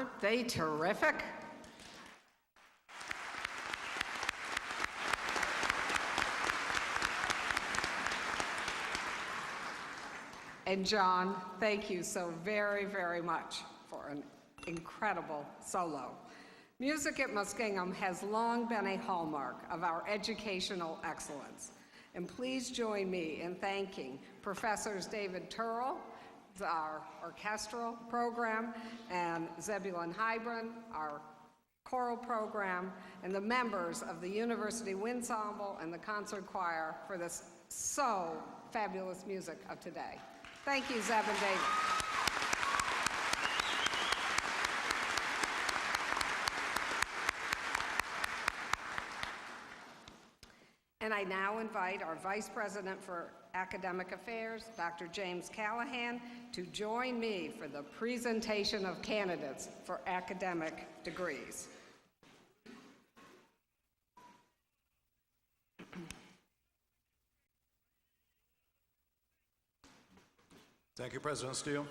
Aren't they terrific? And John, thank you so very, very much for an incredible solo. Music at Muskingum has long been a hallmark of our educational excellence. And please join me in thanking Professors David Turrell, our orchestral program, and Zebulon Hybron, our choral program, and the members of the University Winsemble and the concert choir for this so fabulous music of today. Thank you, Zeb and David. And I now invite our Vice President for Academic Affairs, Dr. James Callaghan, to join me for the presentation of candidates for academic degrees. Thank you, President Steele.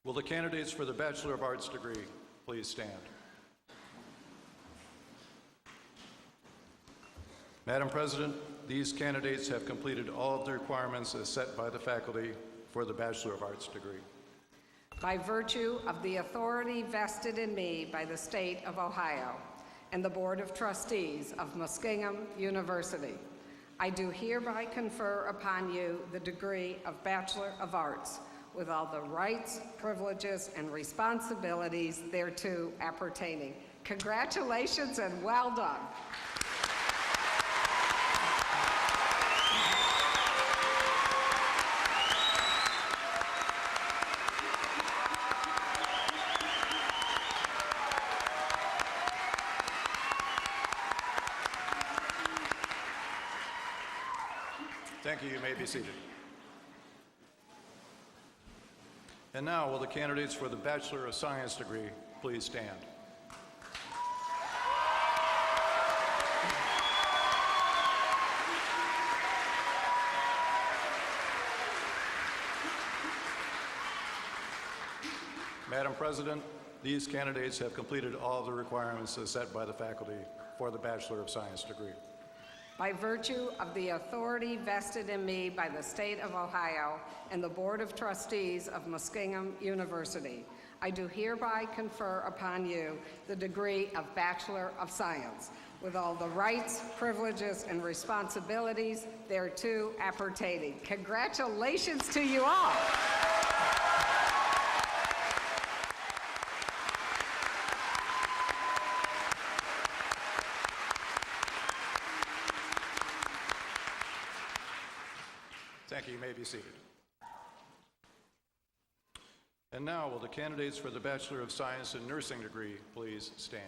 Will the candidates for the Bachelor of Arts degree please stand? Madam President, these candidates have completed all of the requirements as set by the faculty for the Bachelor of Arts degree. By virtue of the authority vested in me by the State of Ohio and the Board of Trustees of Muskingum University, I do hereby confer upon you the degree of Bachelor of Arts with all the rights, privileges, and responsibilities thereto appertaining. Congratulations and well done. Thank you. You may be seated. And now, will the candidates for the Bachelor of Science degree please stand? Madam President, these candidates have completed all the requirements as set by the faculty for the Bachelor of Science degree. By virtue of the authority vested in me by the State of Ohio and the Board of Trustees of Muskingum University, I do hereby confer upon you the degree of Bachelor of Science with all the rights, privileges, and responsibilities thereto appertaining. Congratulations to you all. Thank you. You may be seated. And now, will the candidates for the Bachelor of Science in Nursing degree please stand?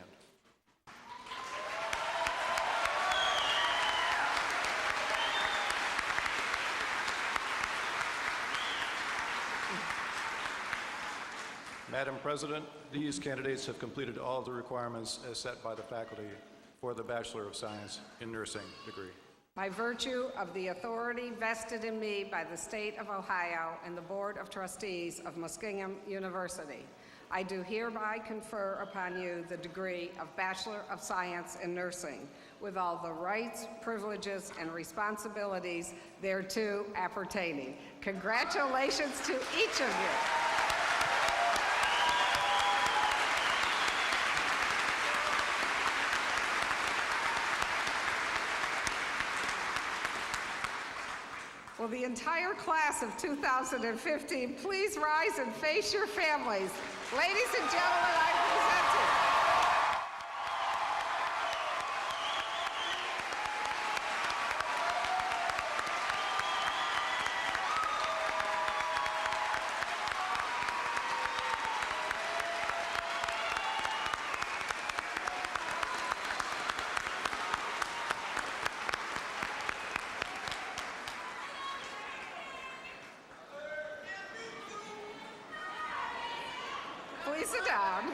Madam President, these candidates have completed all the requirements as set by the faculty for the Bachelor of Science in Nursing degree. By virtue of the authority vested in me by the State of Ohio and the Board of Trustees of Muskingum University, I do hereby confer upon you the degree of Bachelor of Science in Nursing with all the rights, privileges, and responsibilities thereto appertaining. Congratulations to each of you. Will the entire class of 2015 please rise and face your families? Ladies and gentlemen, I present you. Please sit down.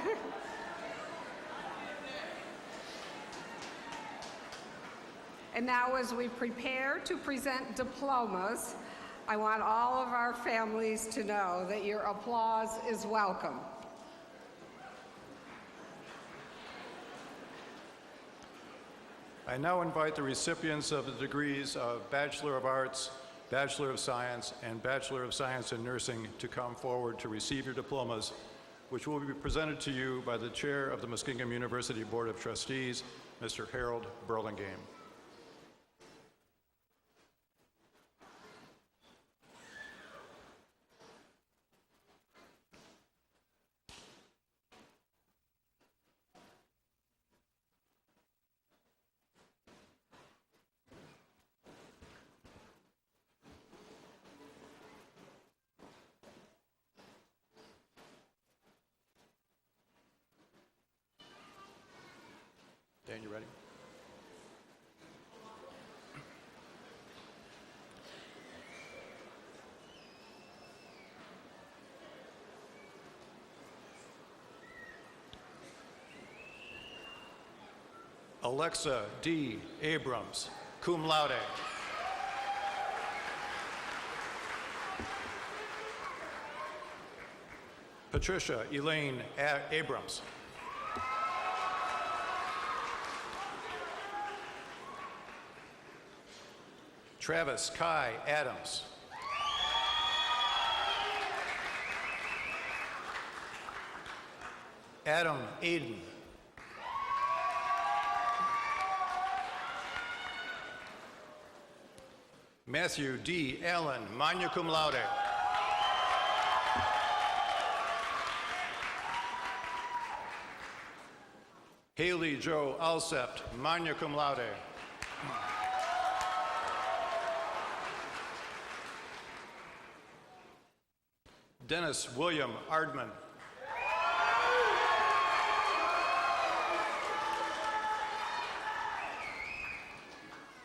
And now, as we prepare to present diplomas, I want all of our families to know that your applause is welcome. I now invite the recipients of the degrees of Bachelor of Arts, Bachelor of Science, and Bachelor of Science in Nursing to come forward to receive your diplomas, which will be presented to you by the Chair of the Muskingum University Board of Trustees, Mr. Harold Burlingame. Dan, you ready? Alexa D. Abrams, cum laude. Patricia Elaine Abrams. Travis Kai Adams. Adam Aiden. Matthew D. Allen, magna cum laude. Haley Joe Alsept, magna cum laude. Dennis William Ardman.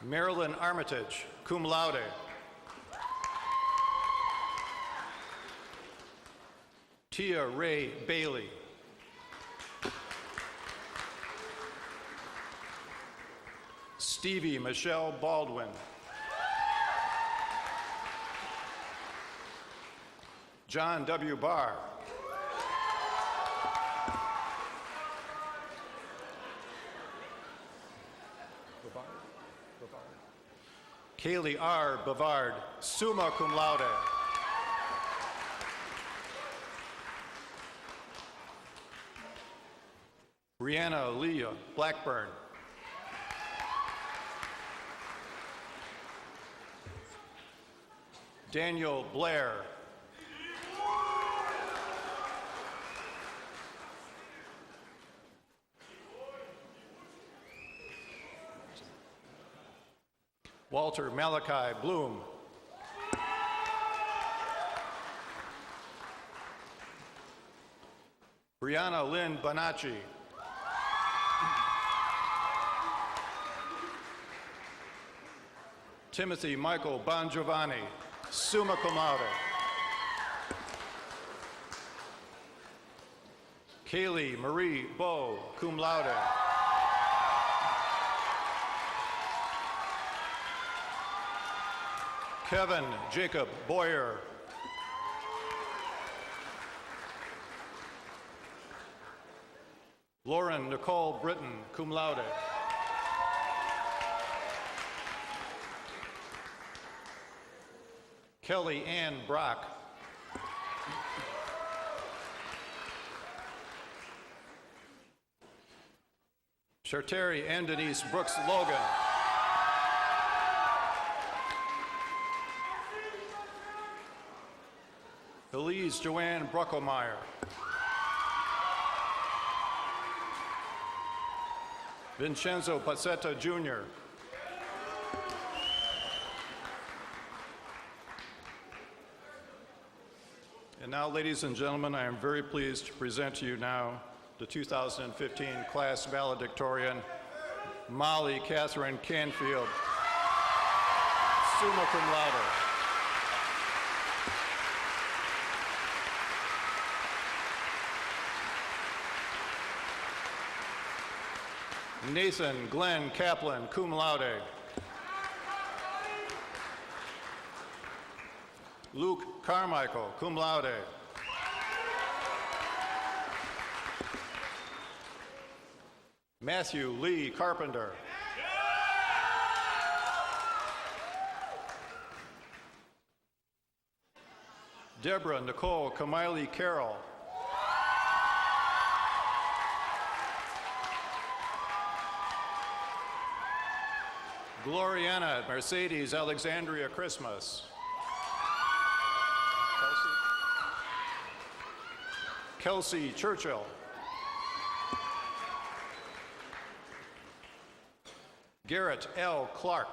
Marilyn Armitage, cum laude. Tia Ray Bailey. Stevie Michelle Baldwin. John W. Barr. Kaylee R. Bavard, summa cum laude. Brianna Leah Blackburn. Daniel Blair. Walter Malachi Bloom. Brianna Lynn Bonacci. Timothy Michael Bongiovanni, summa cum laude. Kaylee Marie Bowe, cum laude. Kevin Jacob Boyer. Lauren Nicole Britton, cum laude. Kelly Ann Brock. Charteri and Denise Brooks Logan. Elise Joanne Bruckelmeyer. Vincenzo Pazzetta Jr. And now, ladies and gentlemen, I am very pleased to present to you now the 2015 class valedictorian, Molly Catherine Canfield, summa cum laude. Nathan Glenn Kaplan, cum laude. Luke Carmichael, cum laude. Matthew Lee Carpenter. Deborah Nicole Kamiley Carroll. Gloriana Mercedes Alexandria Christmas. Kelsey Churchill. Garrett L. Clark.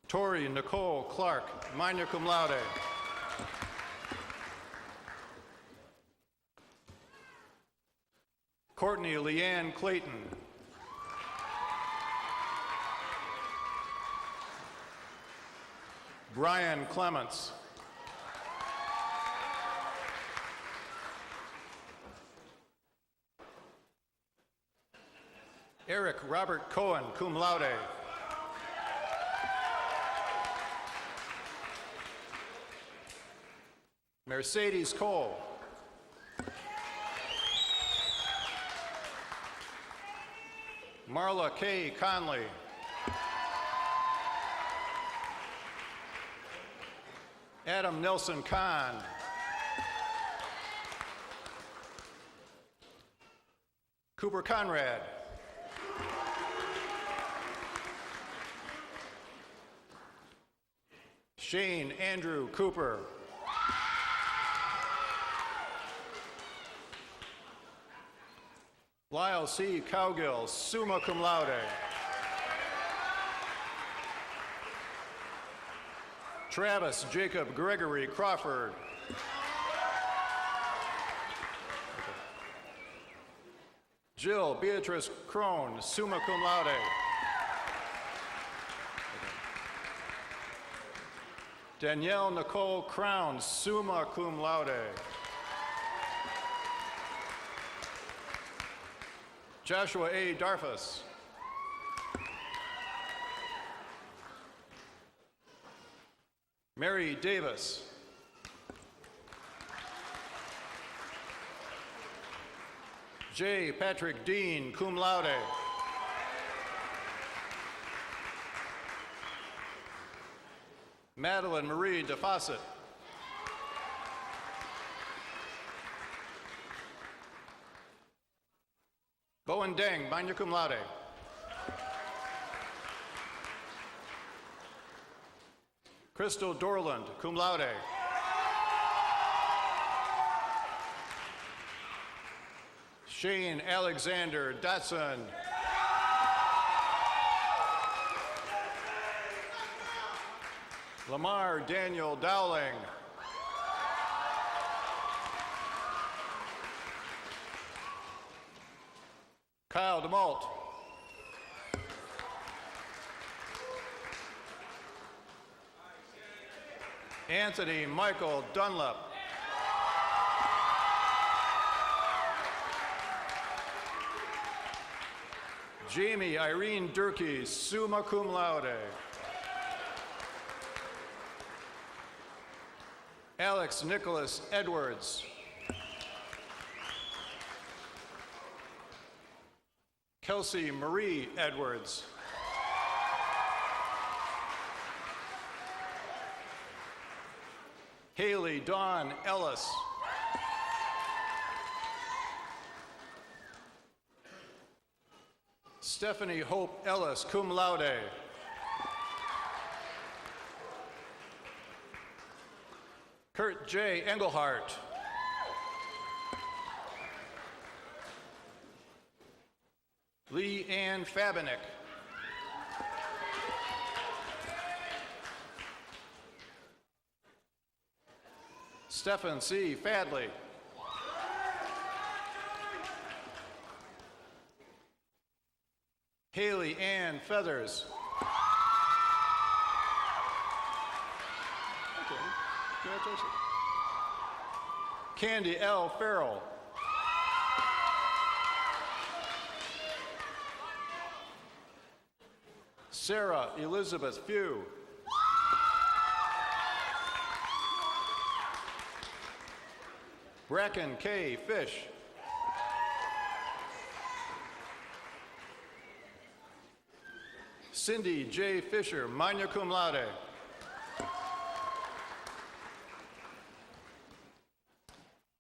Tori Nicole Clark, magna cum laude. Courtney Leanne Clayton. Brian Clements. Eric Robert Cohen, cum laude. Mercedes Cole. Marla K. Conley. Adam Nelson Kahn. Cooper Conrad. Shane Andrew Cooper. Lyle C. Cowgill, summa cum laude. Travis Jacob Gregory Crawford. Jill Beatrice Crone, summa cum laude. Danielle Nicole Crown, summa cum laude. Joshua A. Darfus. Mary Davis. J. Patrick Dean, cum laude. Madeline Marie DeFawcett. Bowen Deng, magna cum laude. Crystal Dorland, cum laude. Shane Alexander Dotson. Lamar Daniel Dowling. Kyle DeMalt. Anthony Michael Dunlap. Jamie Irene Durkee, summa cum laude. Alex Nicholas Edwards. Kelsey Marie Edwards. Haley Dawn Ellis. Stephanie Hope Ellis, cum laude. Kurt J. Engelhart. Lee Ann Fabinick. Stephen C. Fadley. Haley Ann Feathers. Okay, congratulations. Candy L. Farrell. Sarah Elizabeth Few. Bracken K. Fish. Cindy J. Fisher, magna cum laude.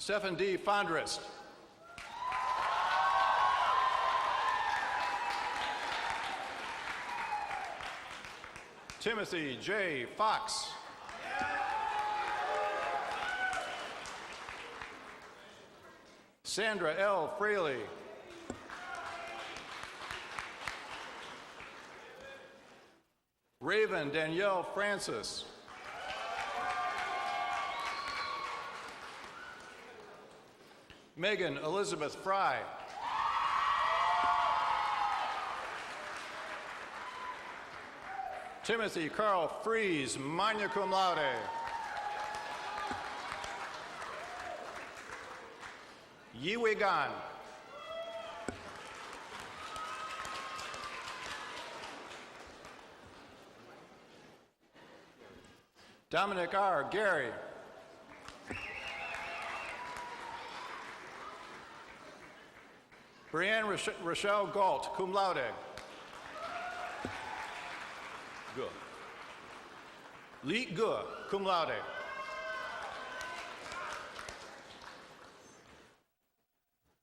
Stephen D. Fondrist. Timothy J. Fox. Sandra L. Fraley. Raven Danielle Francis. Megan Elizabeth Fry. Timothy Carl Fries, magna cum laude. Yiwei Gan. Dominic R. Gary. Brianne Rochelle Galt, cum laude. Good. Lee Gu, cum laude.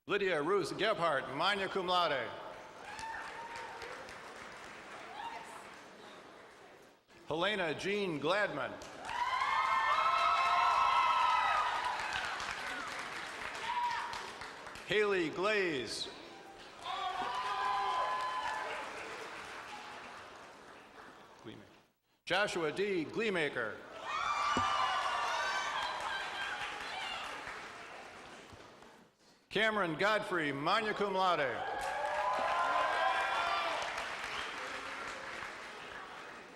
Lydia Ruth Gebhardt, magna cum laude. Helena Jean Gladman. Haley Glaze. Joshua D. Gleemaker. Cameron Godfrey, magna cum laude.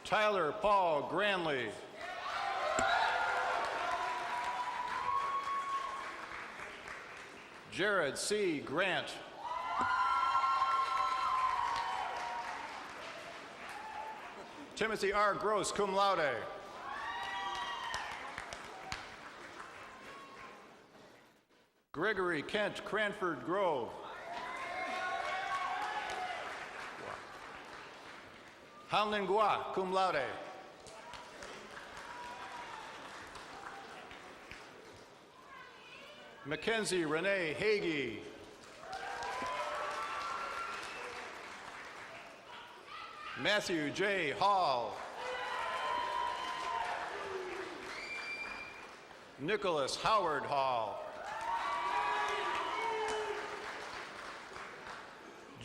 Tyler Paul Granley. Jared C. Grant. Timothy R. Gross, cum laude. Gregory Kent Cranford Grove. Hanlin Gua, cum laude. Mackenzie Renee Hagee. Matthew J. Hall. Nicholas Howard Hall.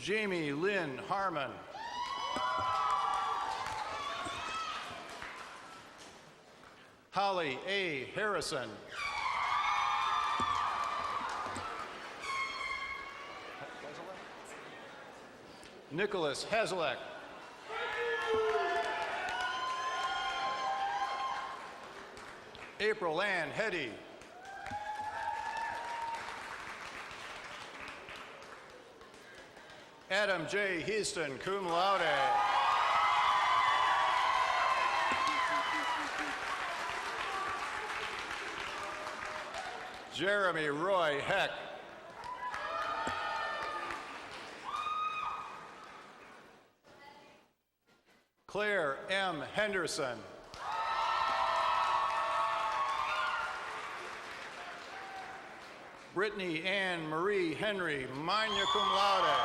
Jamie Lynn Harmon. Holly A. Harrison. Nicholas Hazelek. April Ann Hetty. Adam J. Heaston, cum laude. Jeremy Roy Heck. Claire M. Henderson. Brittany Ann Marie Henry, magna cum laude.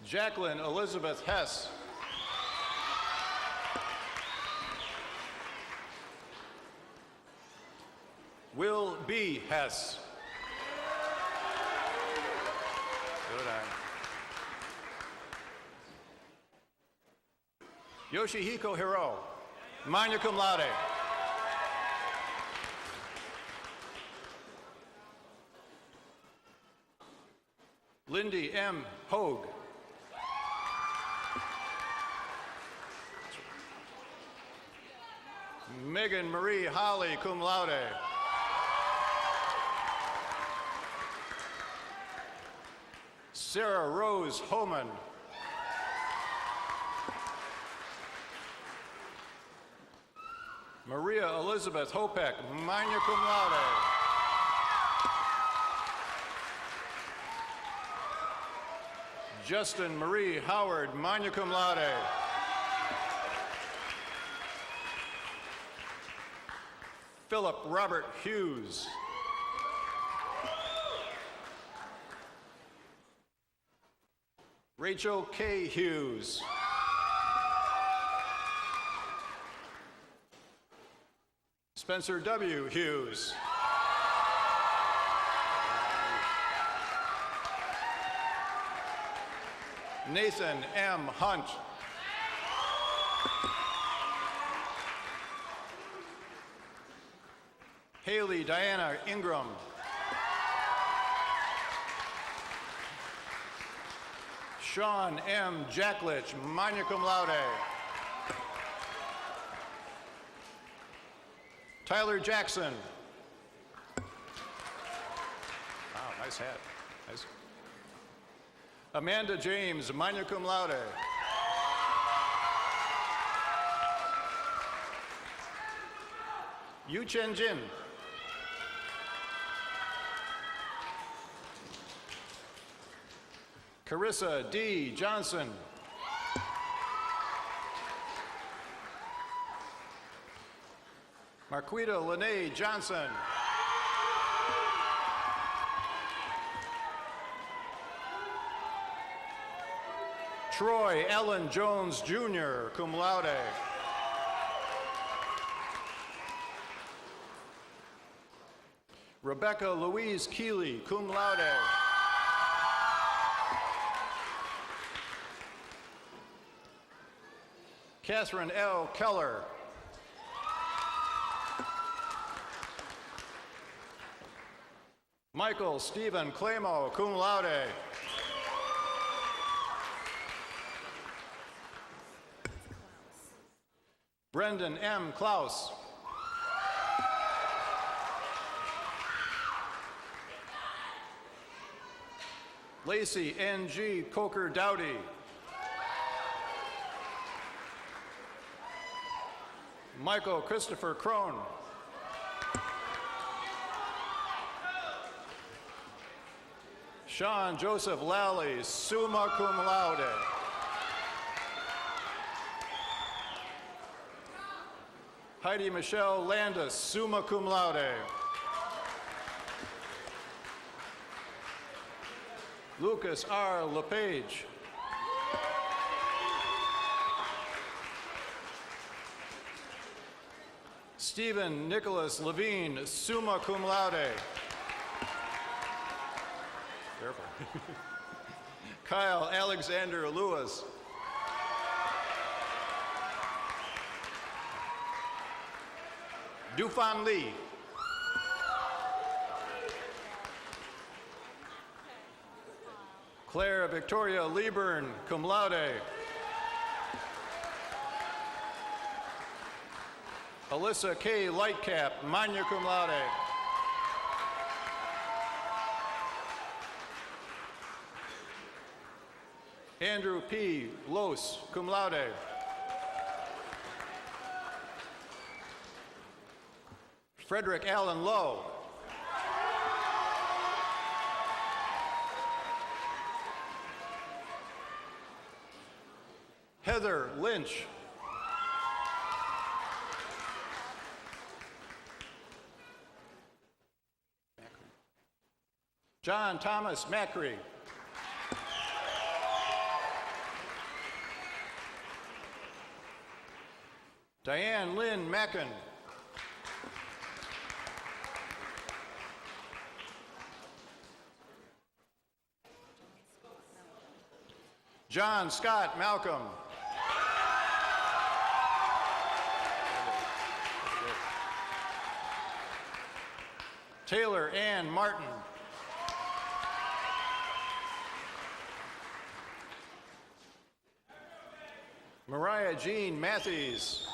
Jacqueline Elizabeth Hess. Will B. Hess. Good eye. Yoshihiko Hiro, magna cum laude. Lindy M. Hogue. Megan Marie Holly, cum laude. Sarah Rose Homan. Maria Elizabeth Hopek, magna cum laude. Justin Marie Howard, magna cum laude. Philip Robert Hughes. Rachel K. Hughes. Spencer W. Hughes. Nathan M. Hunt. Haley Diana Ingram. Sean M. Jacklich, magna cum laude. Tyler Jackson. Wow, nice hat. Nice. Amanda James, magna cum laude. Yu Chen Jin. Carissa D. Johnson. Marquita Lene Johnson. Troy Allen Jones Jr., cum laude. Rebecca Louise Keeley, cum laude. Catherine L. Keller. Michael Stephen Clamo, cum laude. Brendan M. Klaus. Lacey N.G. Coker Dowdy. Michael Christopher Crone. Sean Joseph Lally, summa cum laude. Heidi Michelle Landis, summa cum laude. Lucas R. LePage. Stephen Nicholas Levine, summa cum laude. Careful. Kyle Alexander Lewis. Dufan Lee. Claire Victoria Lieburn, cum laude. Alyssa K. Lightcap, magna cum laude. Andrew P. Los, cum laude. Frederick Allen Lowe. Heather Lynch. John Thomas Macri. Diane Lynn Mackin. John Scott Malcolm. Taylor Ann Martin. Mariah Jean Matthews.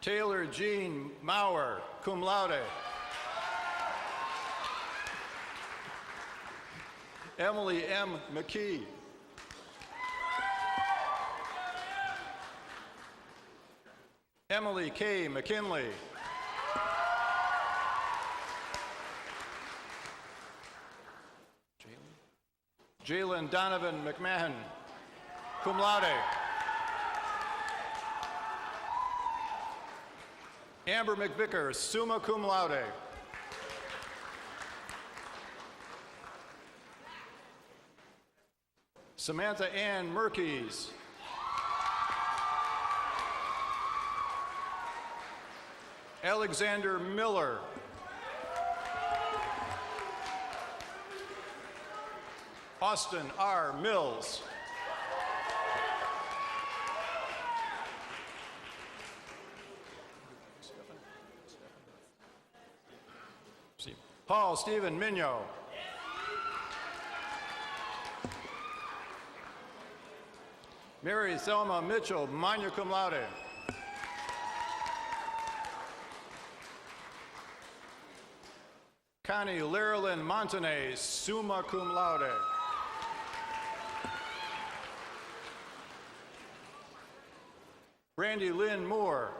Taylor Jean Maurer, cum laude. Emily M. McKee. Emily K. McKinley. Jalen Donovan McMahon, cum laude. Amber McVicker, summa cum laude. Samantha Ann Merkes. Alexander Miller. Austin R. Mills. Paul Stephen Mignot. Mary Thelma Mitchell, magna cum laude. Connie Larilyn Montanez, summa cum laude. Brandy Lynn Moore.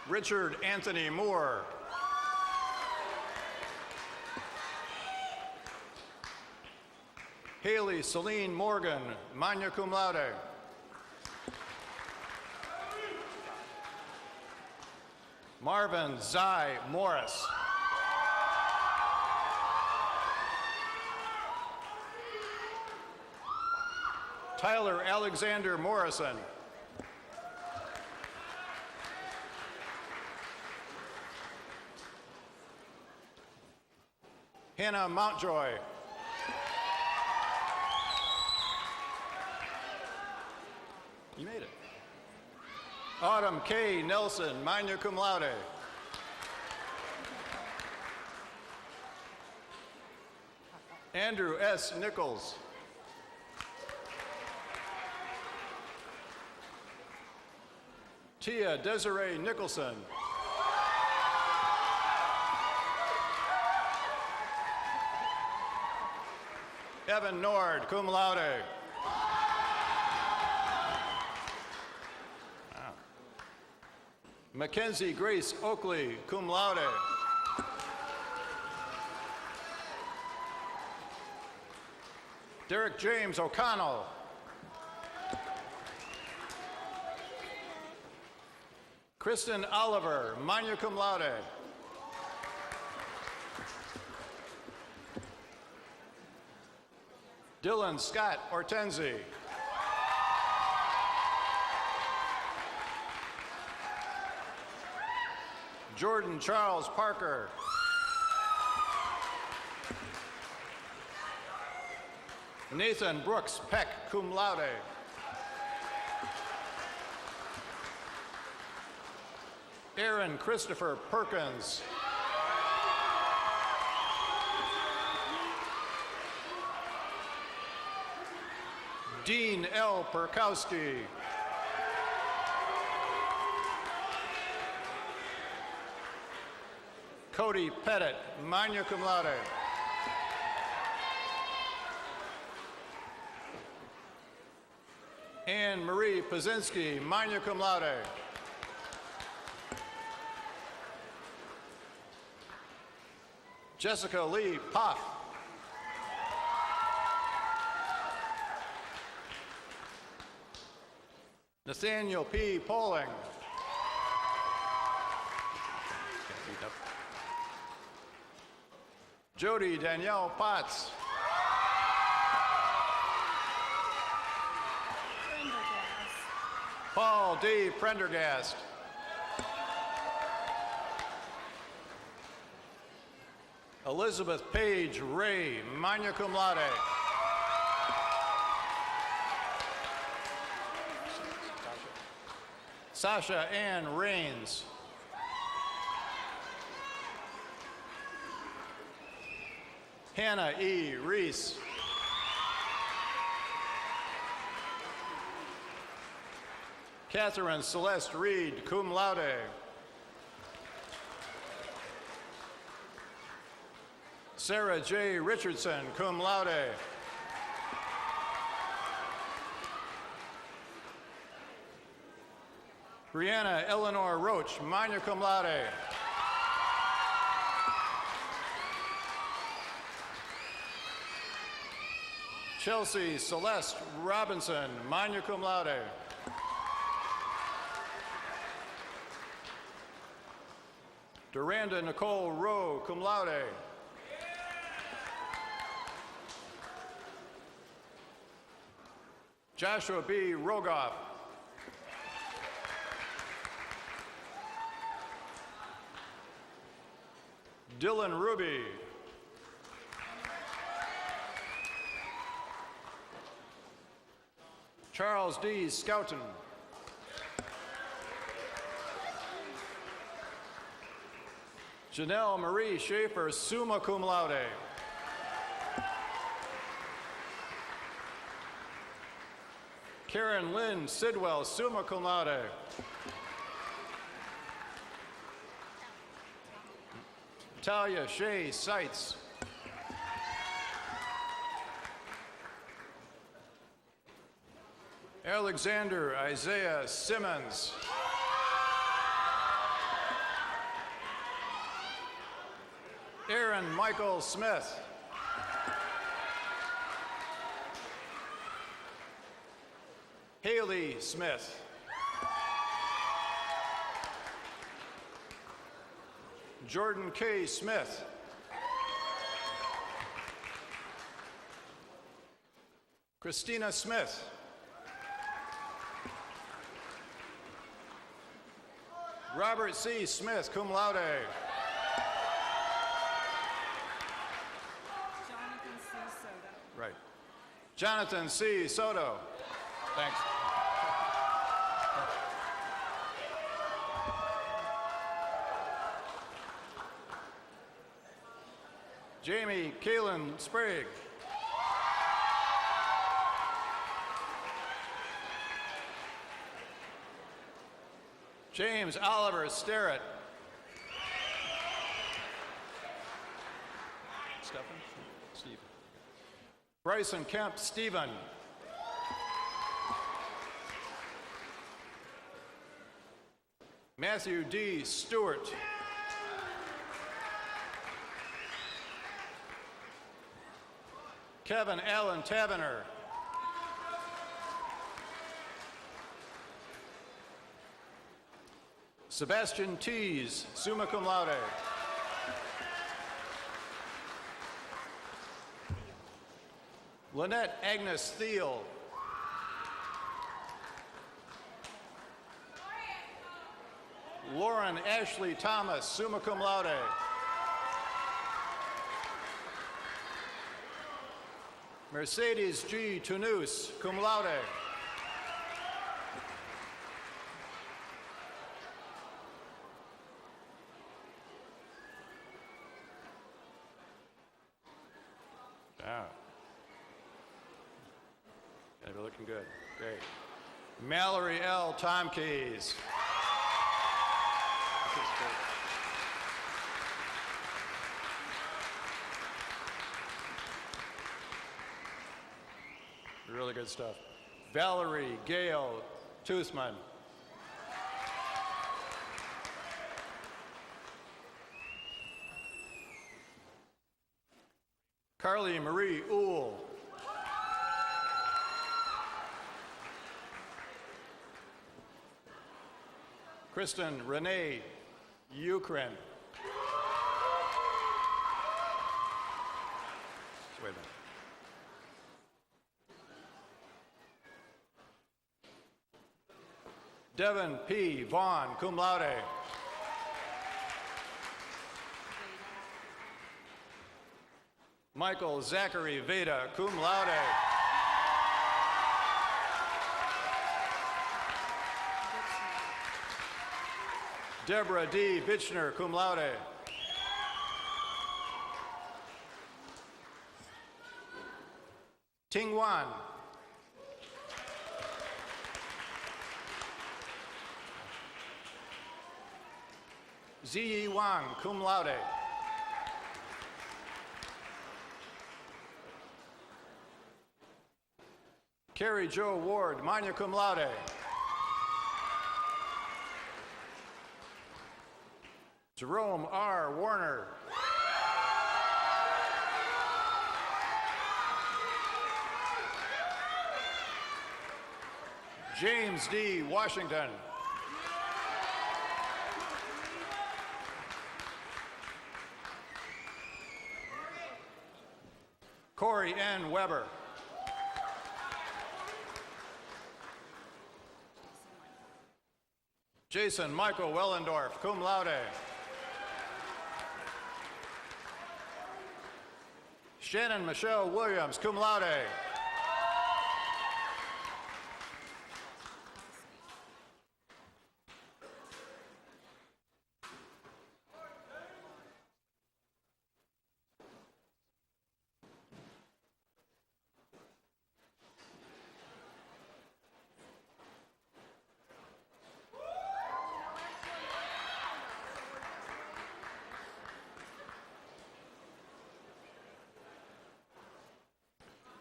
Richard Anthony Moore. Haley Celine Morgan, magna cum laude. Marvin Zai Morris. Tyler Alexander Morrison. Hannah Mountjoy. You made it. Autumn K. Nelson, magna cum laude. Andrew S. Nichols. Tia Desiree Nicholson. Evan Nord, cum laude. Wow. Mackenzie Grace Oakley, cum laude. Derek James O'Connell. Kristen Oliver, magna cum laude. Dylan Scott Ortenzi. Jordan Charles Parker. Nathan Brooks Peck, cum laude. Aaron Christopher Perkins. Dean L. Perkowski. Cody Pettit, magna cum laude. Anne Marie Pazinski, magna cum laude. Jessica Lee Poff. Nathaniel P. Poling. Jody Danielle Potts. Paul D. Prendergast. Elizabeth Page Ray, magna cum laude. Sasha Ann Rains. Hannah E. Reese. Catherine Celeste Reed, cum laude. Sarah J. Richardson, cum laude. Brianna Eleanor Roach, magna cum laude. Chelsea Celeste Robinson, magna cum laude. Duranda Nicole Rowe, cum laude. Joshua B. Rogoff. Dylan Ruby. Charles D. Scouten. Janelle Marie Schaefer, summa cum laude. Karen Lynn Sidwell, summa cum laude. Talia Shea Seitz. Alexander Isaiah Simmons. Aaron Michael Smith. Haley Smith. Jordan K. Smith. Christina Smith. Robert C. Smith, cum laude. Jonathan C. Soto. Right. Jonathan C. Soto. Thanks. Jamie Kalen Sprague. James Oliver Sterrett. Stephen? Steve. Bryson Kemp Stephen. Matthew D. Stewart. Kevin Allen Tavener. Sebastian Tees, summa cum laude. Lynette Agnes Thiel. Lauren Ashley Thomas, summa cum laude. Mercedes G. Tunus, cum laude. Yeah. They're looking good. Great. Mallory L. Tomkeys. Really good stuff. Valerie Gail Toothman. Carly Marie Uhl. Kristen Renee Ukren. Wait a minute. Devin P. Vaughn, cum laude. Michael Zachary Veda, cum laude. Deborah D. Bitchner, cum laude. Ting Wan. Ziyi Wang, cum laude. Carrie Jo Ward, magna cum laude. Jerome R. Warner. James D. Washington. Corey N. Weber. Jason Michael Wellendorf, cum laude. Shannon Michelle Williams, cum laude.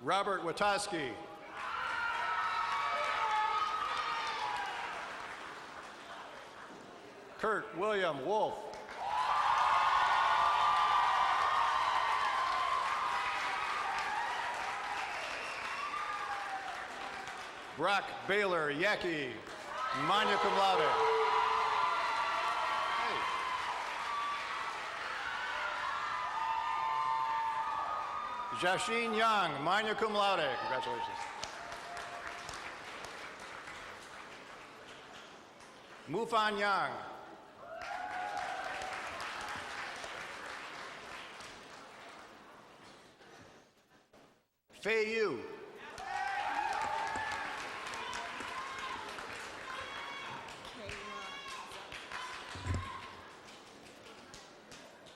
Robert Watoski. Kurt William Wolf. Brock Baylor Yaki, magna cum laude. Jasheen Young, magna cum laude. Congratulations. Mufan Yang. Fei Yu.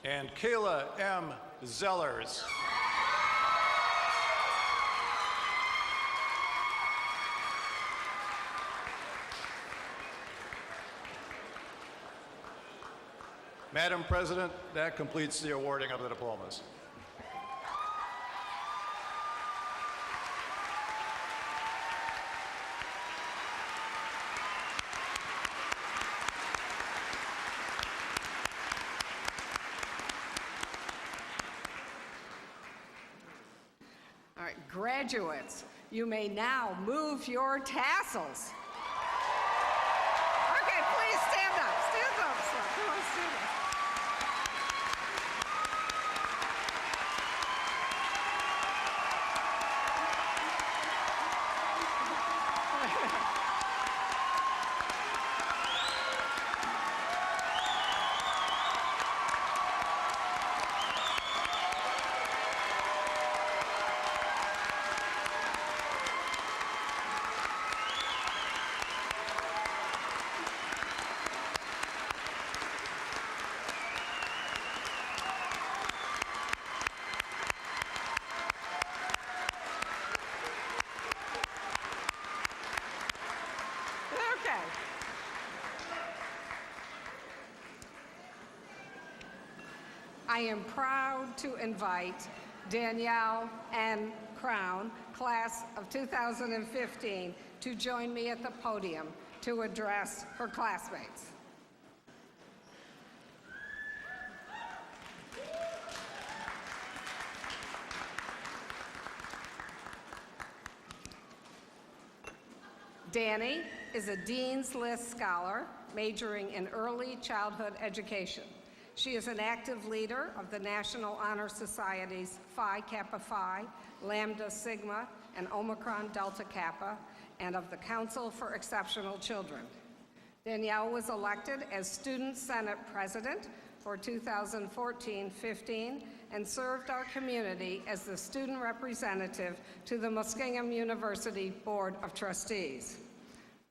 And Kayla M. Zellers. Madam President, that completes the awarding of the diplomas. All right, graduates, you may now move your tassels. Okay, please stand up. Stand up, sir. Come on, stand up. I am proud to invite Danielle and Crown, class of 2015, to join me at the podium to address her classmates. Danny is a Dean's List scholar majoring in early childhood education. She is an active leader of the National Honor Society's Phi Kappa Phi, Lambda Sigma, and Omicron Delta Kappa, and of the Council for Exceptional Children. Danielle was elected as Student Senate President for 2014-15 and served our community as the student representative to the Muskingum University Board of Trustees.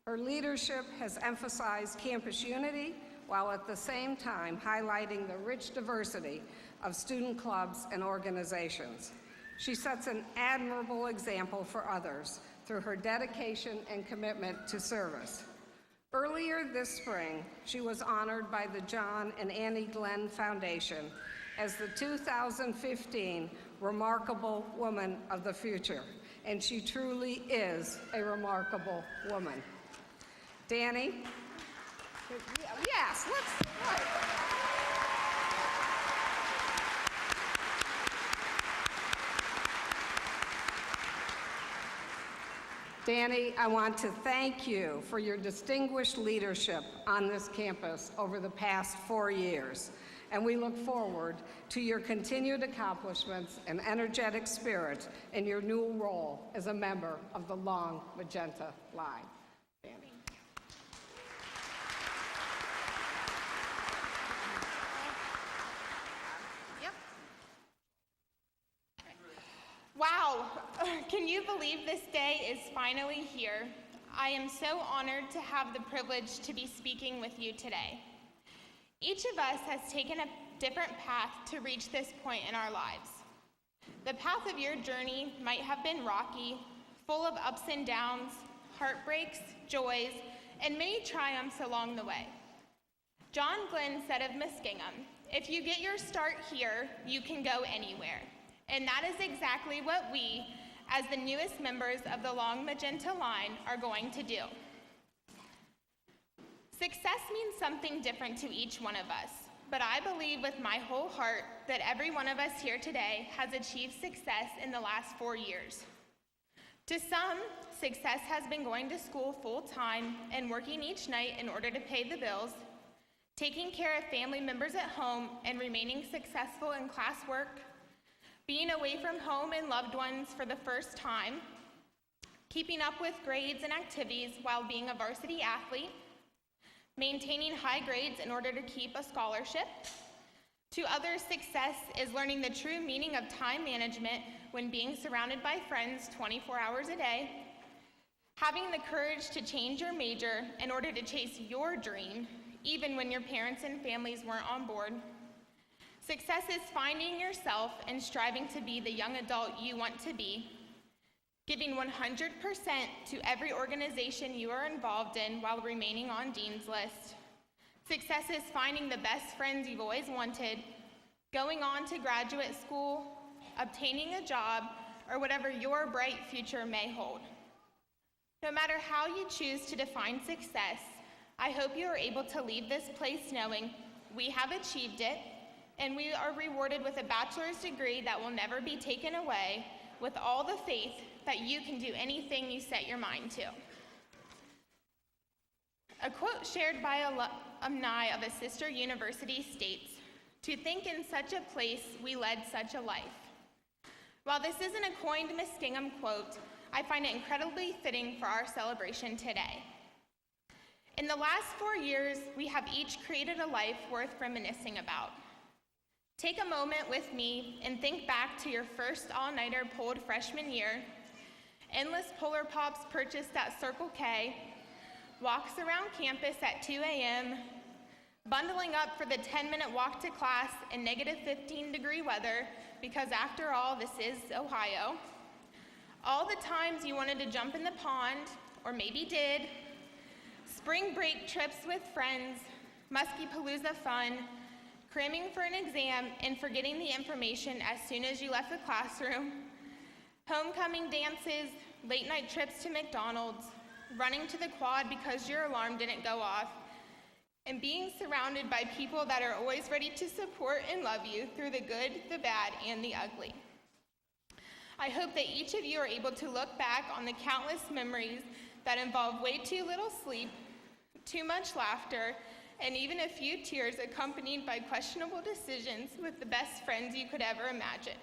Her leadership has emphasized campus unity while at the same time highlighting the rich diversity of student clubs and organizations. She sets an admirable example for others through her dedication and commitment to service. Earlier this spring, she was honored by the John and Annie Glenn Foundation as the 2015 Remarkable Woman of the Future and she truly is a remarkable woman. Danny? Yes, let's. Right. Danny, I want to thank you for your distinguished leadership on this campus over the past 4 years, and we look forward to your continued accomplishments and energetic spirit in your new role as a member of the Long Magenta Line. Danny. Wow, can you believe this day is finally here? I am so honored to have the privilege to be speaking with you today. Each of us has taken a different path to reach this point in our lives. The path of your journey might have been rocky, full of ups and downs, heartbreaks, joys, and many triumphs along the way. John Glenn said of Muskingum, "If you get your start here, you can go anywhere." And that is exactly what we, as the newest members of the Long Magenta Line, are going to do. Success means something different to each one of us, but I believe with my whole heart that every one of us here today has achieved success in the last 4 years. To some, success has been going to school full-time and working each night in order to pay the bills, taking care of family members at home and remaining successful in classwork, being away from home and loved ones for the first time, keeping up with grades and activities while being a varsity athlete, maintaining high grades in order to keep a scholarship. To others, success is learning the true meaning of time management when being surrounded by friends 24 hours a day, having the courage to change your major in order to chase your dream, even when your parents and families weren't on board. Success is finding yourself and striving to be the young adult you want to be, giving 100% to every organization you are involved in while remaining on Dean's List. Success is finding the best friends you've always wanted, going on to graduate school, obtaining a job, or whatever your bright future may hold. No matter how you choose to define success, I hope you are able to leave this place knowing we have achieved it, and we are rewarded with a bachelor's degree that will never be taken away, with all the faith that you can do anything you set your mind to. A quote shared by alumni of a sister university states, "To think in such a place we led such a life." While this isn't a coined Muskingum quote, I find it incredibly fitting for our celebration today. In the last 4 years, we have each created a life worth reminiscing about. Take a moment with me and think back to your first all-nighter pulled freshman year, endless Polar Pops purchased at Circle K, walks around campus at 2 a.m., bundling up for the 10-minute walk to class in negative 15-degree weather, because after all, this is Ohio. All the times you wanted to jump in the pond, or maybe did, spring break trips with friends, Muskie-Palooza fun, cramming for an exam and forgetting the information as soon as you left the classroom, homecoming dances, late night trips to McDonald's, running to the quad because your alarm didn't go off, and being surrounded by people that are always ready to support and love you through the good, the bad, and the ugly. I hope that each of you are able to look back on the countless memories that involve way too little sleep, too much laughter, and even a few tears accompanied by questionable decisions with the best friends you could ever imagine.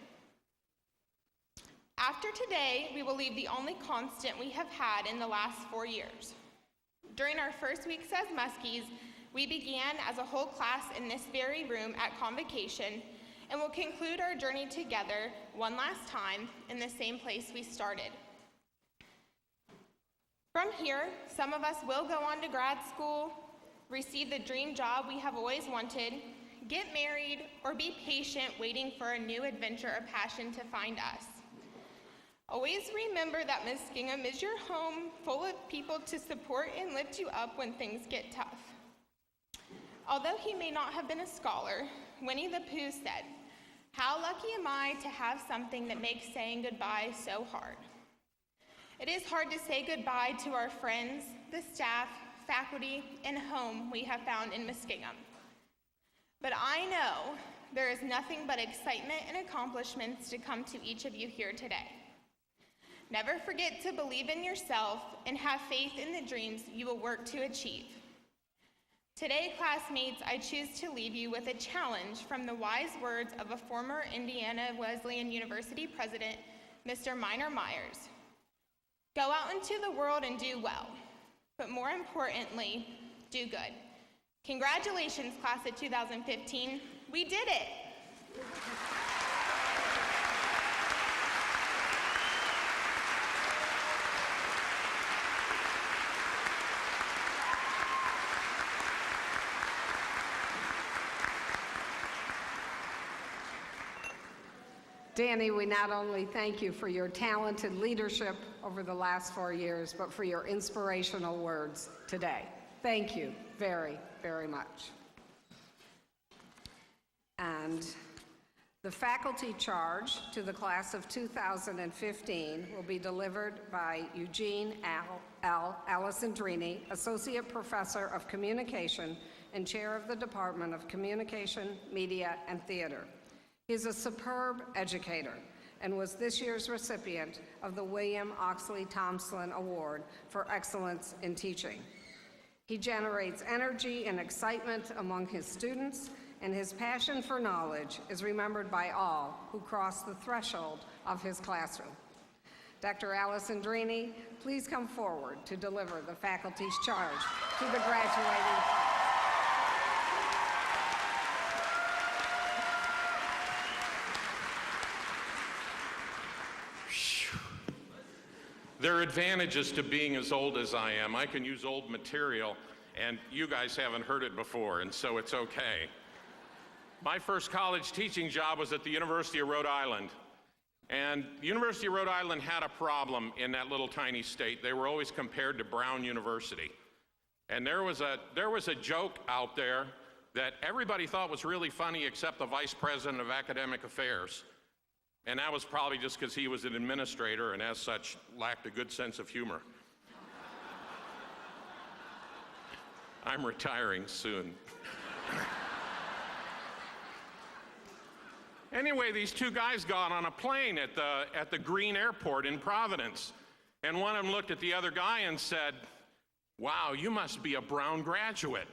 After today, we will leave the only constant we have had in the last 4 years. During our first weeks as Muskies, we began as a whole class in this very room at convocation, and will conclude our journey together one last time in the same place we started. From here, some of us will go on to grad school, receive the dream job we have always wanted, get married, or be patient waiting for a new adventure or passion to find us. Always remember that Muskingum is your home, full of people to support and lift you up when things get tough. Although he may not have been a scholar, Winnie the Pooh said, "How lucky am I to have something that makes saying goodbye so hard." It is hard to say goodbye to our friends, the staff, faculty, and home we have found in Muskingum. But I know there is nothing but excitement and accomplishments to come to each of you here today. Never forget to believe in yourself and have faith in the dreams you will work to achieve. Today, classmates, I choose to leave you with a challenge from the wise words of a former Indiana Wesleyan University president, Mr. Minor Myers. Go out into the world and do well, but more importantly, do good. Congratulations, class of 2015. We did it. Danny, we not only thank you for your talented leadership over the last 4 years, but for your inspirational words today. Thank you very, very much. And the faculty charge to the class of 2015 will be delivered by Eugene Alesandrini, Associate Professor of Communication and Chair of the Department of Communication, Media, and Theater. He's a superb educator and was this year's recipient of the William Oxley Thompson Award for Excellence in Teaching. He generates energy and excitement among his students, and his passion for knowledge is remembered by all who cross the threshold of his classroom. Dr. Alesandrini, please come forward to deliver the faculty's charge to the graduating class. There are advantages to being as old as I am. I can use old material, and you guys haven't heard it before, and so it's okay. My first college teaching job was at the University of Rhode Island. And the University of Rhode Island had a problem in that little tiny state. They were always compared to Brown University. And there was a joke out there that everybody thought was really funny except the Vice President of Academic Affairs. And that was probably just because he was an administrator and as such lacked a good sense of humor. I'm retiring soon. Anyway, these two guys got on a plane at the Green Airport in Providence. And one of them looked at the other guy and said, "Wow, you must be a Brown graduate."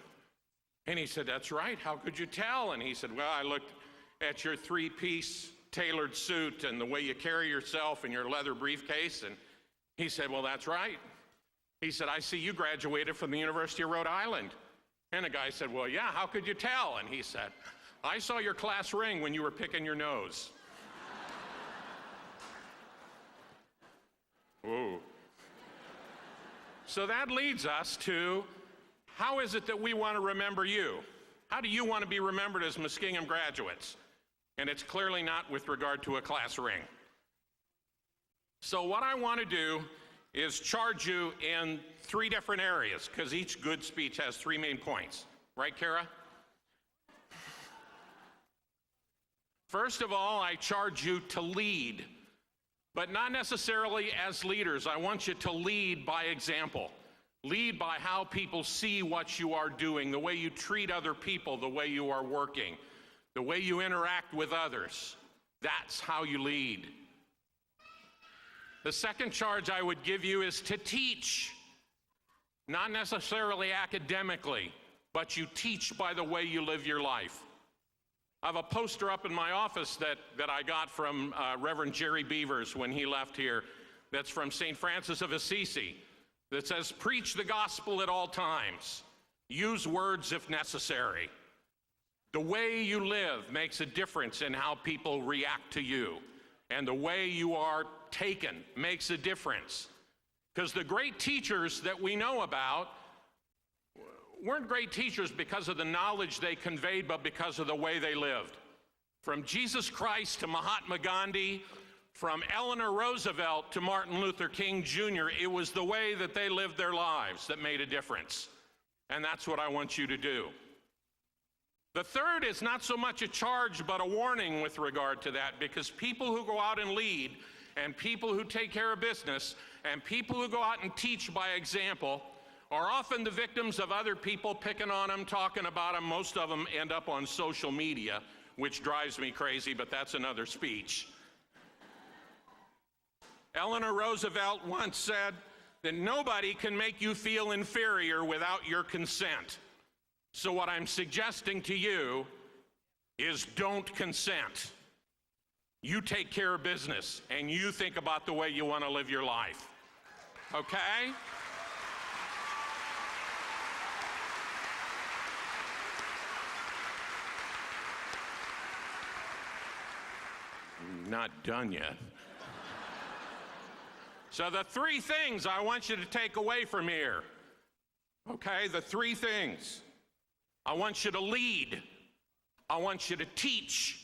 And he said, "That's right, how could you tell?" And he said, "Well, I looked at your three-piece tailored suit and the way you carry yourself and your leather briefcase." And he said, "Well, that's right." He said, "I see you graduated from the University of Rhode Island." And the guy said, "Well, yeah, how could you tell?" And he said, "I saw your class ring when you were picking your nose." Ooh. So that leads us to, how is it that we want to remember you? How do you want to be remembered as Muskingum graduates? And it's clearly not with regard to a class ring. So what I want to do is charge you in 3 different areas, because each good speech has 3 main points. Right, Kara? First of all, I charge you to lead, but not necessarily as leaders. I want you to lead by example. Lead by how people see what you are doing, the way you treat other people, the way you are working, the way you interact with others. That's how you lead. The second charge I would give you is to teach, not necessarily academically, but you teach by the way you live your life. I have a poster up in my office that I got from Reverend Jerry Beavers when he left here, that's from St. Francis of Assisi, that says, "Preach the gospel at all times. Use words if necessary. The way you live makes a difference in how people react to you, and the way you are taken makes a difference." Because the great teachers that we know about weren't great teachers because of the knowledge they conveyed, but because of the way they lived. From Jesus Christ to Mahatma Gandhi, from Eleanor Roosevelt to Martin Luther King Jr., it was the way that they lived their lives that made a difference. And that's what I want you to do. The third is not so much a charge, but a warning with regard to that, because people who go out and lead and people who take care of business and people who go out and teach by example are often the victims of other people picking on them, talking about them. Most of them end up on social media, which drives me crazy, but that's another speech. Eleanor Roosevelt once said that nobody can make you feel inferior without your consent. So what I'm suggesting to you is don't consent. You take care of business, and you think about the way you want to live your life. Okay? Not done yet. So the three things I want you to take away from here, okay, the three things. I want you to lead, I want you to teach,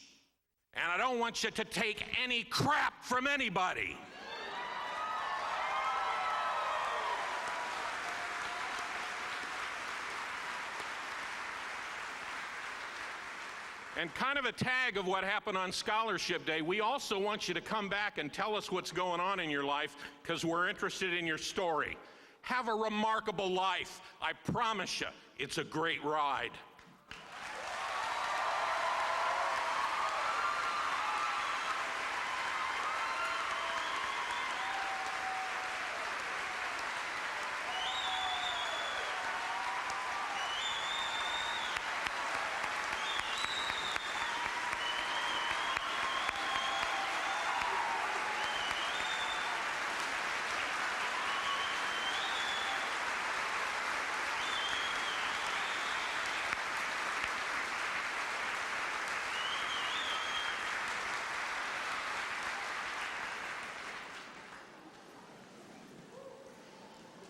and I don't want you to take any crap from anybody. And kind of a tag of what happened on Scholarship Day, we also want you to come back and tell us what's going on in your life, because we're interested in your story. Have a remarkable life. I promise you, it's a great ride.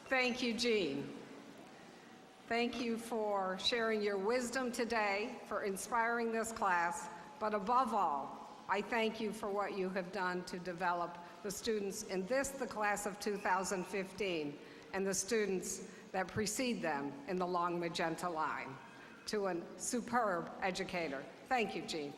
Thank you, Gene. Thank you for sharing your wisdom today, for inspiring this class, but above all, I thank you for what you have done to develop the students in this, the class of 2015, and the students that precede them in the long magenta line. To a superb educator. Thank you, Gene.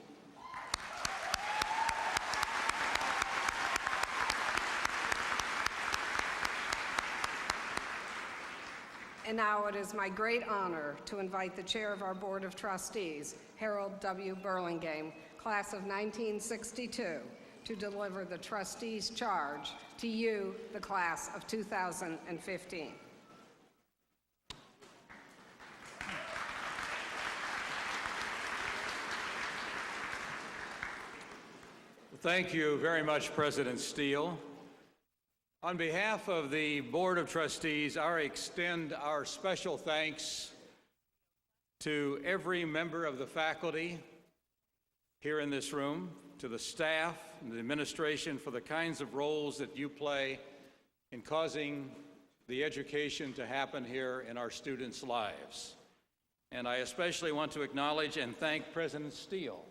And now it is my great honor to invite the chair of our Board of Trustees, Harold W. Burlingame, class of 1962, to deliver the trustees' charge to you, the class of 2015. Thank you very much, President Steele. On behalf of the Board of Trustees, I extend our special thanks to every member of the faculty here in this room, to the staff and the administration for the kinds of roles that you play in causing the education to happen here in our students' lives. And I especially want to acknowledge and thank President Steele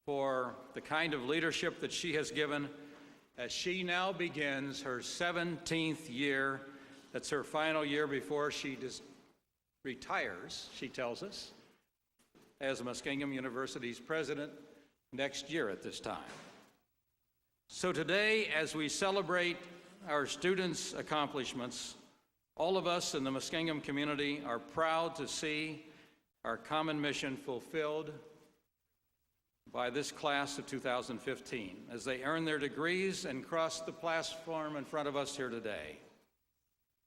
for the kind of leadership that she has given as she now begins her 17th year. That's her final year before she retires, she tells us, as Muskingum University's president next year at this time. So today, as we celebrate our students' accomplishments, all of us in the Muskingum community are proud to see our common mission fulfilled by this class of 2015 as they earn their degrees and cross the platform in front of us here today.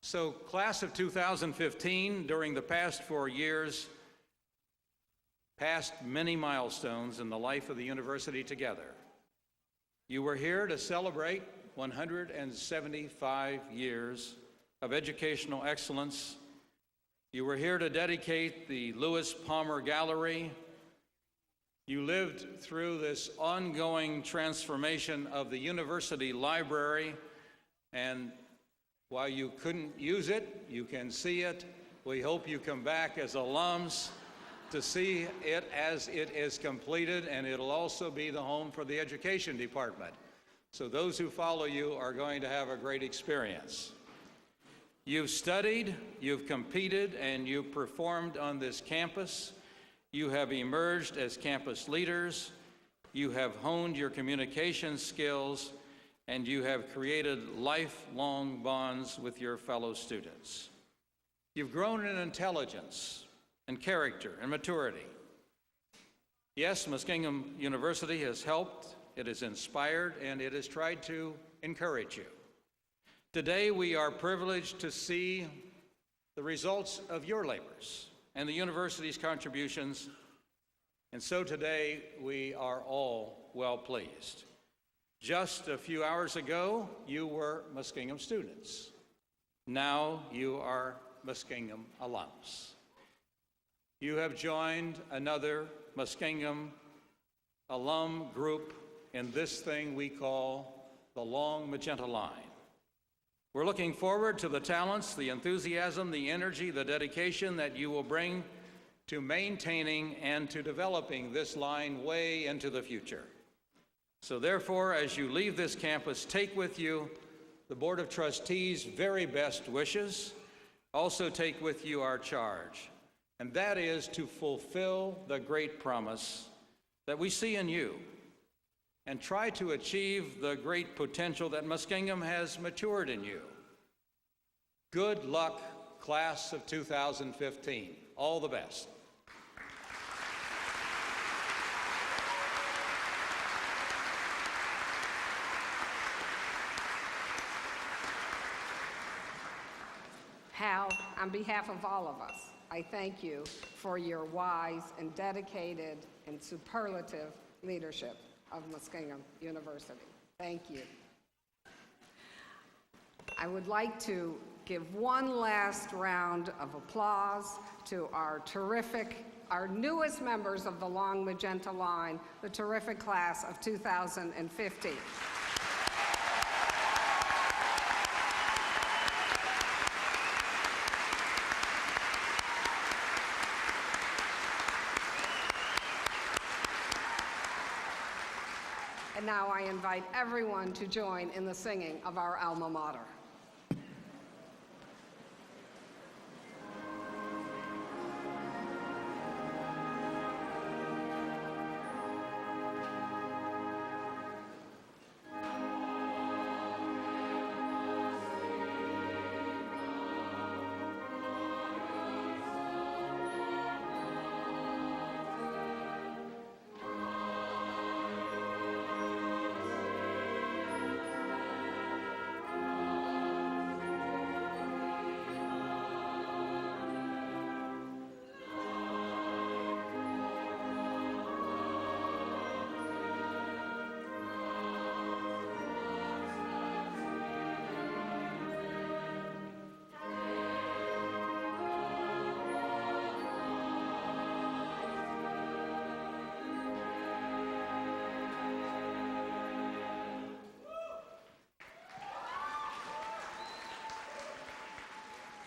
So, class of 2015, during the past 4 years, passed many milestones in the life of the university together. You were here to celebrate 175 years of educational excellence. You were here to dedicate the Lewis Palmer Gallery. You lived through this ongoing transformation of the university library, and while you couldn't use it, you can see it. We hope you come back as alums to see it as it is completed, and it'll also be the home for the education department. So those who follow you are going to have a great experience. You've studied, you've competed, and you've performed on this campus. You have emerged as campus leaders, you have honed your communication skills, and you have created lifelong bonds with your fellow students. You've grown in intelligence and character and maturity. Yes, Muskingum University has helped, it has inspired, and it has tried to encourage you. Today, we are privileged to see the results of your labors and the university's contributions, and so today we are all well pleased. Just a few hours ago, you were Muskingum students. Now you are Muskingum alums. You have joined another Muskingum alum group in this thing we call the Long Magenta Line. We're looking forward to the talents, the enthusiasm, the energy, the dedication that you will bring to maintaining and to developing this line way into the future. So therefore, as you leave this campus, take with you the Board of Trustees' very best wishes. Also take with you our charge, and that is to fulfill the great promise that we see in you and try to achieve the great potential that Muskingum has matured in you. Good luck, class of 2015. All the best. Hal, on behalf of all of us, I thank you for your wise and dedicated and superlative leadership of Muskingum University. Thank you. I would like to give one last round of applause to our newest members of the Long Magenta Line, the terrific class of 2015. And now I invite everyone to join in the singing of our alma mater.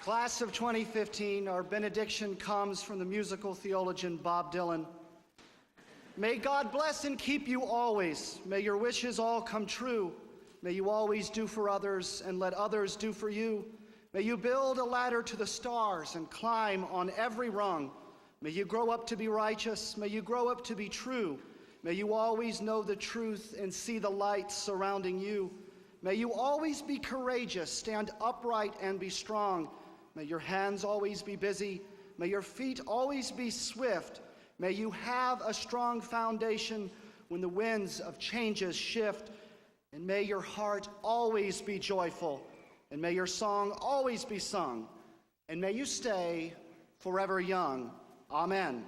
Class of 2015, our benediction comes from the musical theologian Bob Dylan. May God bless and keep you always. May your wishes all come true. May you always do for others and let others do for you. May you build a ladder to the stars and climb on every rung. May you grow up to be righteous. May you grow up to be true. May you always know the truth and see the light surrounding you. May you always be courageous, stand upright and be strong. May your hands always be busy. May your feet always be swift. May you have a strong foundation when the winds of changes shift. And may your heart always be joyful. And may your song always be sung. And may you stay forever young. Amen.